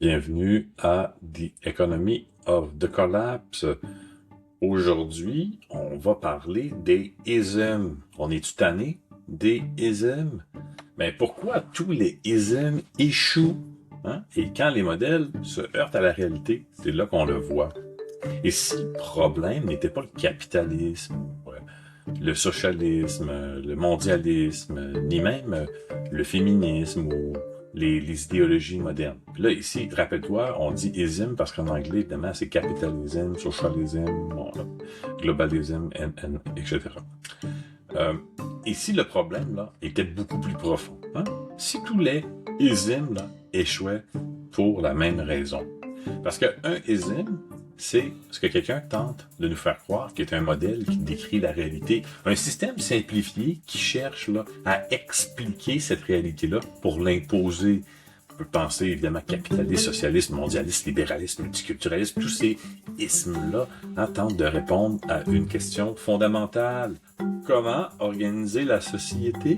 Bienvenue à The Economy of the Collapse. Aujourd'hui, on va parler des isms. On est-tu tanné des isms? Mais pourquoi tous les isms échouent? Hein? Et quand les modèles se heurtent à la réalité, c'est là qu'on le voit. Et si le problème n'était pas le capitalisme, le socialisme, le mondialisme, ni même le féminisme ou les idéologies modernes. Puis là, ici, rappelle-toi, on dit ism parce qu'en anglais, évidemment, c'est capitalism, socialism, globalism, etc. Ici, le problème, là, était beaucoup plus profond. Hein? Si tous les isms, là, échouaient pour la même raison. Parce qu'un ism, c'est ce que quelqu'un tente de nous faire croire, qui est un modèle qui décrit la réalité, un système simplifié qui cherche là, à expliquer cette réalité-là pour l'imposer. On peut penser évidemment capitaliste, socialiste, mondialiste, libéraliste, multiculturaliste, tous ces ismes-là tentent de répondre à une question fondamentale. Comment organiser la société?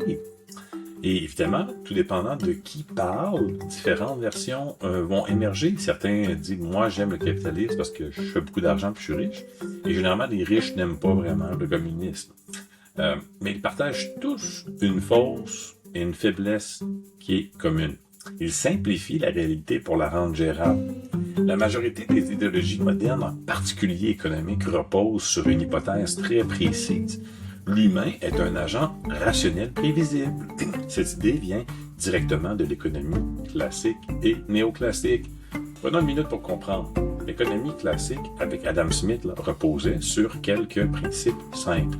Et évidemment, tout dépendant de qui parle, différentes versions vont émerger. Certains disent, moi j'aime le capitalisme parce que je fais beaucoup d'argent et je suis riche. Et généralement, les riches n'aiment pas vraiment le communisme. Mais ils partagent tous une force et une faiblesse qui est commune. Ils simplifient la réalité pour la rendre gérable. La majorité des idéologies modernes, en particulier économiques, reposent sur une hypothèse très précise. L'humain est un agent rationnel prévisible. Cette idée vient directement de l'économie classique et néoclassique. Prenons une minute pour comprendre. L'économie classique, avec Adam Smith, là, reposait sur quelques principes simples.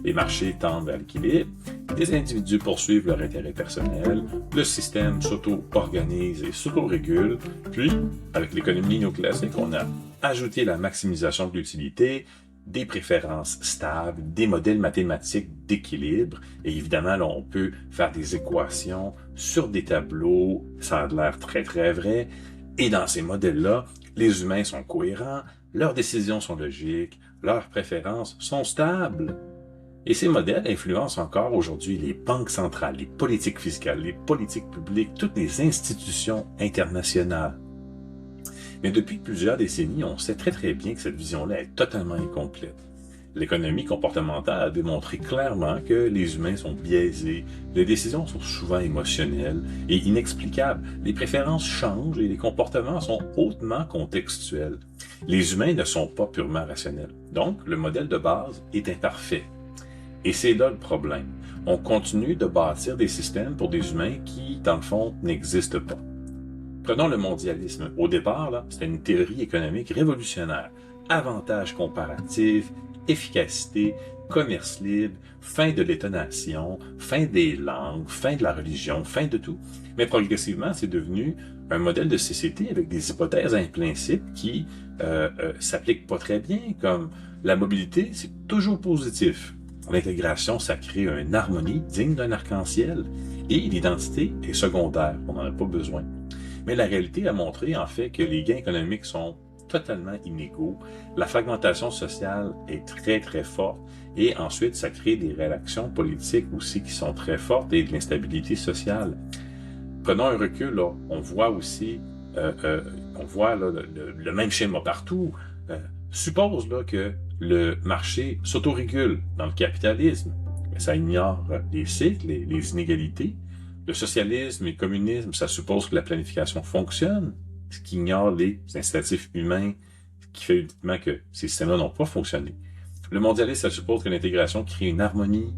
Les marchés tendent vers l'équilibre, les individus poursuivent leur intérêt personnel, le système s'auto-organise et s'auto-régule, puis, avec l'économie néoclassique, on a ajouté la maximisation de l'utilité, des préférences stables, des modèles mathématiques d'équilibre. Et évidemment, là, on peut faire des équations sur des tableaux. Ça a l'air très, très vrai. Et dans ces modèles-là, les humains sont cohérents, leurs décisions sont logiques, leurs préférences sont stables. Et ces modèles influencent encore aujourd'hui les banques centrales, les politiques fiscales, les politiques publiques, toutes les institutions internationales. Mais depuis plusieurs décennies, on sait très très bien que cette vision-là est totalement incomplète. L'économie comportementale a démontré clairement que les humains sont biaisés, les décisions sont souvent émotionnelles et inexplicables, les préférences changent et les comportements sont hautement contextuels. Les humains ne sont pas purement rationnels. Donc, le modèle de base est imparfait. Et c'est là le problème. On continue de bâtir des systèmes pour des humains qui, dans le fond, n'existent pas. Prenons le mondialisme. Au départ, là, c'était une théorie économique révolutionnaire. Avantages comparatifs, efficacité, commerce libre, fin de l'État-nation, fin des langues, fin de la religion, fin de tout. Mais progressivement, c'est devenu un modèle de société avec des hypothèses implicites qui s'appliquent pas très bien, comme la mobilité, c'est toujours positif. L'intégration, ça crée une harmonie digne d'un arc-en-ciel. Et l'identité est secondaire, on n'en a pas besoin. Mais la réalité a montré en fait que les gains économiques sont totalement inégaux. La fragmentation sociale est très très forte et ensuite ça crée des réactions politiques aussi qui sont très fortes et de l'instabilité sociale. Prenons un recul, là, on voit aussi on voit là, le même schéma partout. Suppose là, que le marché s'autorégule dans le capitalisme, mais ça ignore les cycles, les inégalités. Le socialisme et le communisme, ça suppose que la planification fonctionne, ce qui ignore les incitatifs humains, ce qui fait évidemment que ces systèmes-là n'ont pas fonctionné. Le mondialisme, ça suppose que l'intégration crée une harmonie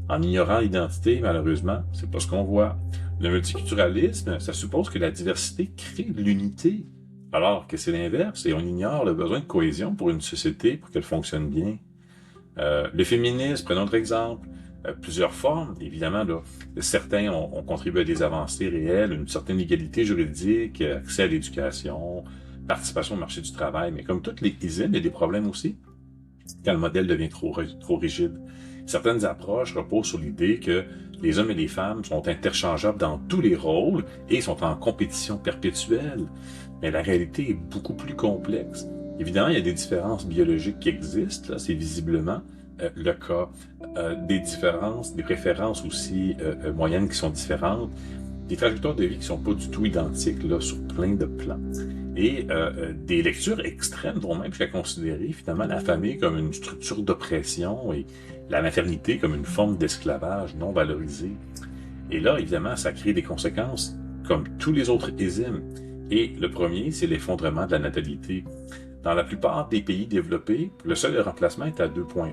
en ignorant l'identité, malheureusement, c'est pas ce qu'on voit. Le multiculturalisme, ça suppose que la diversité crée de l'unité, alors que c'est l'inverse et on ignore le besoin de cohésion pour une société pour qu'elle fonctionne bien. Le féminisme, prenons notre exemple, plusieurs formes, évidemment, là, certains ont contribué à des avancées réelles, une certaine égalité juridique, accès à l'éducation, participation au marché du travail, mais comme toutes les ismes, il y a des problèmes aussi quand le modèle devient trop rigide. Certaines approches reposent sur l'idée que les hommes et les femmes sont interchangeables dans tous les rôles et sont en compétition perpétuelle. Mais la réalité est beaucoup plus complexe. Évidemment, il y a des différences biologiques qui existent, là, c'est visiblement le cas, des différences, des préférences aussi moyennes qui sont différentes. des trajectoires de vie qui sont pas du tout identiques là, sur plein de plans. Et des lectures extrêmes vont même jusqu'à considérer finalement la famille comme une structure d'oppression et la maternité comme une forme d'esclavage non valorisée. Et là, évidemment, ça crée des conséquences comme tous les autres ismes. Et le premier, c'est l'effondrement de la natalité. Dans la plupart des pays développés, le seuil de remplacement est à 2,1.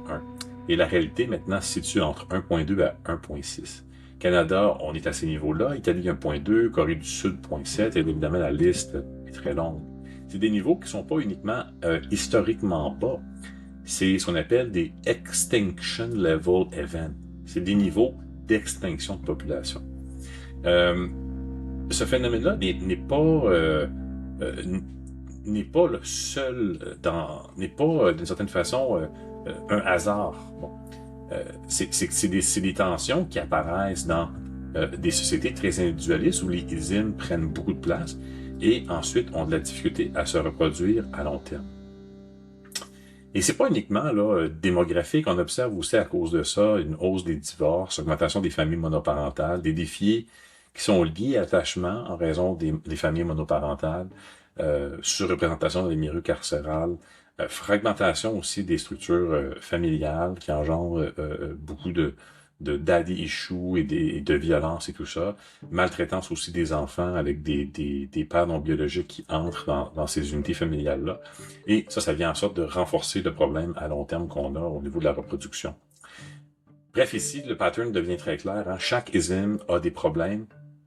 Et la réalité maintenant se situe entre 1,2 à 1,6. Canada, on est à ces niveaux-là. Italie, 1,2. Corée du Sud, 0,7. Et évidemment, la liste est très longue. C'est des niveaux qui ne sont pas uniquement historiquement bas. C'est ce qu'on appelle des Extinction Level Events. C'est des niveaux d'extinction de population. Ce phénomène-là n'est pas le seul n'est pas d'une certaine façon un hasard. Bon. C'est des tensions qui apparaissent dans des sociétés très individualistes où les ismes prennent beaucoup de place et ensuite ont de la difficulté à se reproduire à long terme. Et c'est pas uniquement là démographique, on observe aussi à cause de ça une hausse des divorces, augmentation des familles monoparentales, des défis qui sont liés à l'attachement en raison des familles monoparentales, surreprésentation dans les milieux carcérales, fragmentation aussi des structures familiales qui engendrent beaucoup de daddy issues et de violence et tout ça, maltraitance aussi des enfants avec des pères non biologiques qui entrent dans ces unités familiales-là. Et ça vient en sorte de renforcer le problème à long terme qu'on a au niveau de la reproduction. Bref, ici, le pattern devient très clair. Hein? Chaque ism a des problèmes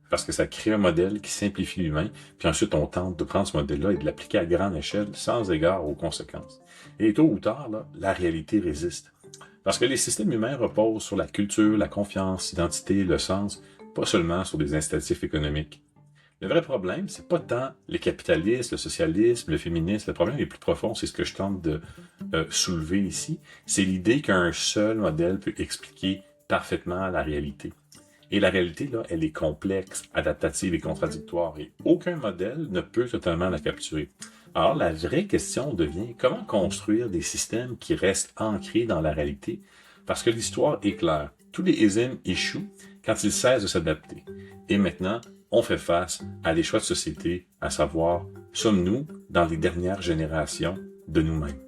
parce que ça crée un modèle qui simplifie l'humain, puis ensuite on tente de prendre ce modèle-là et de l'appliquer à grande échelle sans égard aux conséquences. Et tôt ou tard, là, la réalité résiste. Parce que les systèmes humains reposent sur la culture, la confiance, l'identité, le sens, pas seulement sur des incitatifs économiques. Le vrai problème, c'est pas tant le capitalisme, le socialisme, le féminisme. Le problème est plus profond, c'est ce que je tente de soulever ici. C'est l'idée qu'un seul modèle peut expliquer parfaitement la réalité. Et la réalité, là, elle est complexe, adaptative et contradictoire. Et aucun modèle ne peut totalement la capturer. Alors, la vraie question devient comment construire des systèmes qui restent ancrés dans la réalité? Parce que l'histoire est claire. Tous les isms échouent quand ils cessent de s'adapter. Et maintenant, on fait face à des choix de société, à savoir, sommes-nous dans les dernières générations de nous-mêmes?